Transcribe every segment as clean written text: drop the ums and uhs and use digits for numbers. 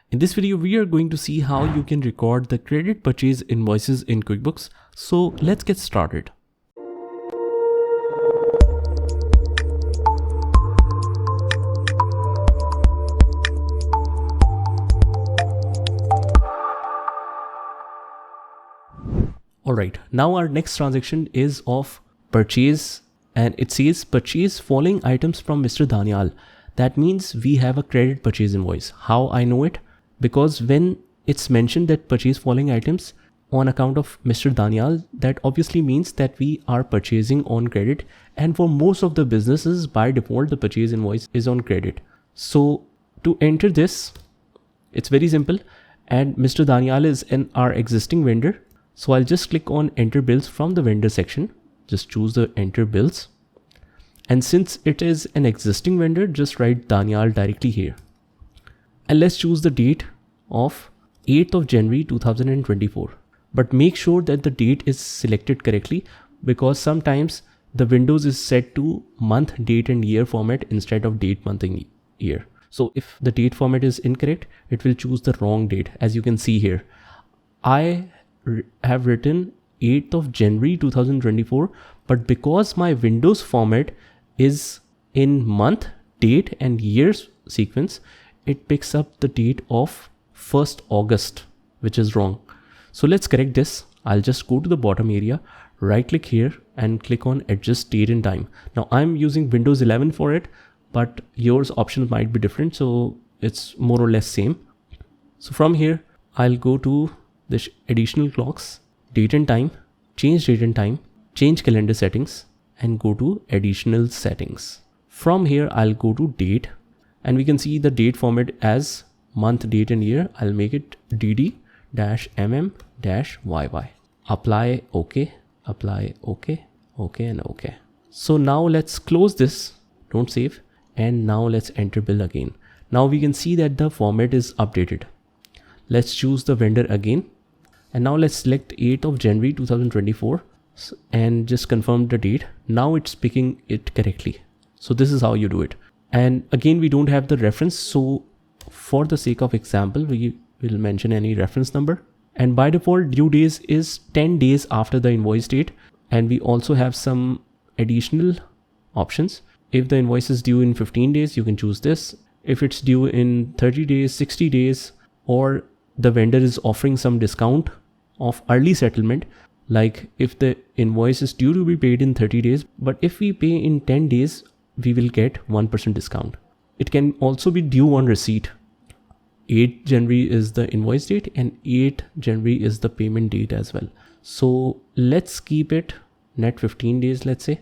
In this video, we are going to see how you can record the credit purchase invoices in QuickBooks. So let's get started. Alright, now our next transaction is of purchase and it says purchase following items from Mr. Danial. That means we have a credit purchase invoice. How I know it? Because when it's mentioned that purchase following items on account of Mr. Danial, that obviously means that we are purchasing on credit, and for most of the businesses by default the purchase invoice is on credit. So to enter this, it's very simple, and Mr. Danial is our existing vendor. So I'll just click on enter bills from the vendor section, just choose the enter bills. And since it is an existing vendor, just write Danial directly here. And let's choose the date of 8th of January 2024. But make sure that the date is selected correctly, because sometimes the Windows is set to month, date and year format instead of date, month and year. So if the date format is incorrect, it will choose the wrong date. As you can see here, I have written 8th of January 2024, but because my Windows format is in month, date and years sequence, it picks up the date of 1st August, which is wrong. So let's correct this. I'll just go to the bottom area, right click here and click on adjust date and time. Now I'm using Windows 11 for it, but yours options might be different. So it's more or less same. So from here, I'll go to the additional clocks, date and time, change date and time, change calendar settings and go to additional settings. From here, I'll go to date and we can see the date format as month, date and year. I'll make it dd-mm-yy. Apply OK, apply OK, OK and OK. So now let's close this, don't save. And now let's enter bill again. Now we can see that the format is updated. Let's choose the vendor again. And now let's select 8th of January 2024 and just confirm the date. Now it's picking it correctly. So this is how you do it. And again, we don't have the reference. So for the sake of example, we will mention any reference number. And by default, due days is 10 days after the invoice date. And we also have some additional options. If the invoice is due in 15 days, you can choose this. If it's due in 30 days, 60 days, or the vendor is offering some discount of early settlement, like if the invoice is due to be paid in 30 days, but if we pay in 10 days, we will get 1% discount. It can also be due on receipt. 8 January is the invoice date and 8 January is the payment date as well. So let's keep it net 15 days, let's say.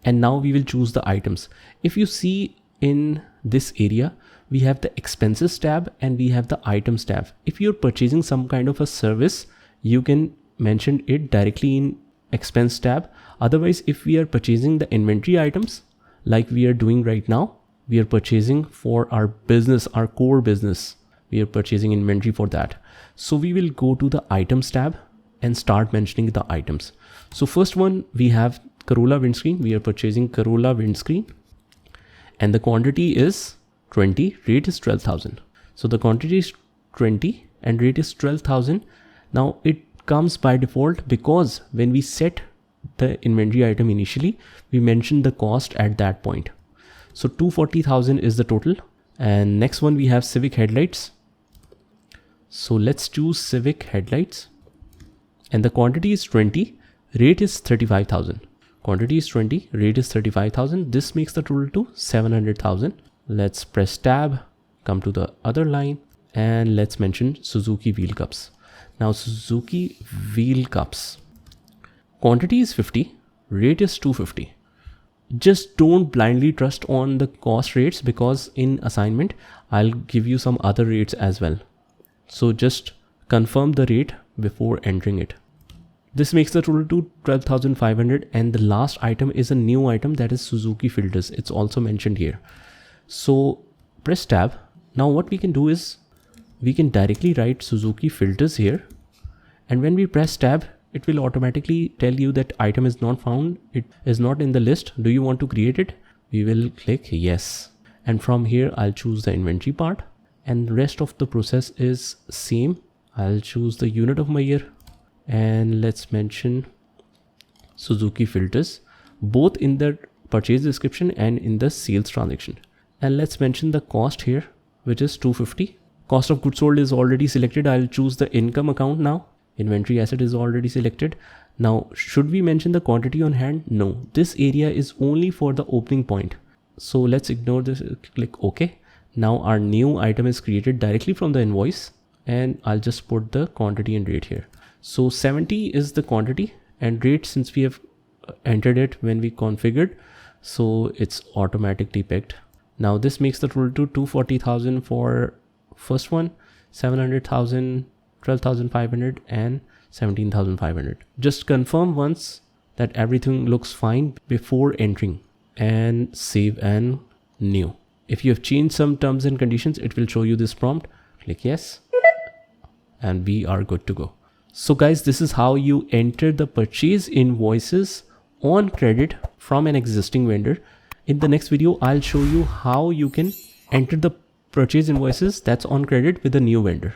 And now we will choose the items. If you see in this area, we have the expenses tab and we have the items tab. If you're purchasing some kind of a service, you can mention it directly in expense tab. Otherwise, if we are purchasing the inventory items like we are doing right now, we are purchasing for our business, our core business, we are purchasing inventory for that. So we will go to the items tab and start mentioning the items. So first one, we have Corolla windscreen. We are purchasing Corolla windscreen and the quantity is 20, rate is 12,000. So the quantity is 20 and rate is 12,000. Now it comes by default because when we set the inventory item initially, we mentioned the cost at that point. So 240,000 is the total. And next one, we have Civic headlights. So let's choose Civic headlights and the quantity is 20, rate is 35,000. Quantity is 20, rate is 35,000. This makes the total to 700,000. Let's press tab, come to the other line and let's mention Suzuki wheel cups. Now Suzuki wheel cups, quantity is 50, rate is 250. Just don't blindly trust on the cost rates because in assignment, I'll give you some other rates as well. So just confirm the rate before entering it. This makes the total to 12,500 and the last item is a new item, that is Suzuki filters. It's also mentioned here. So press tab. Now what we can do is we can directly write Suzuki filters here. And when we press tab, it will automatically tell you that item is not found. It is not in the list. Do you want to create it? We will click yes. And from here, I'll choose the inventory part and the rest of the process is same. I'll choose the unit of my year and let's mention Suzuki filters, both in the purchase description and in the sales transaction. And let's mention the cost here, which is 250. Cost of goods sold is already selected. I'll choose the income account now. Inventory asset is already selected. Now, should we mention the quantity on hand? No, this area is only for the opening point. So let's ignore this, click OK. Now our new item is created directly from the invoice, and I'll just put the quantity and rate here. So 70 is the quantity, and rate, since we have entered it when we configured, so it's automatically picked. Now this makes the total to 240,000 for first one, 700,000, 12,500 and 17,500. Just confirm once that everything looks fine before entering, and save and new. If you have changed some terms and conditions, it will show you this prompt. Click yes and we are good to go. So guys, this is how you enter the purchase invoices on credit from an existing vendor. In the next video, I'll show you how you can enter the purchase invoices that's on credit with a new vendor.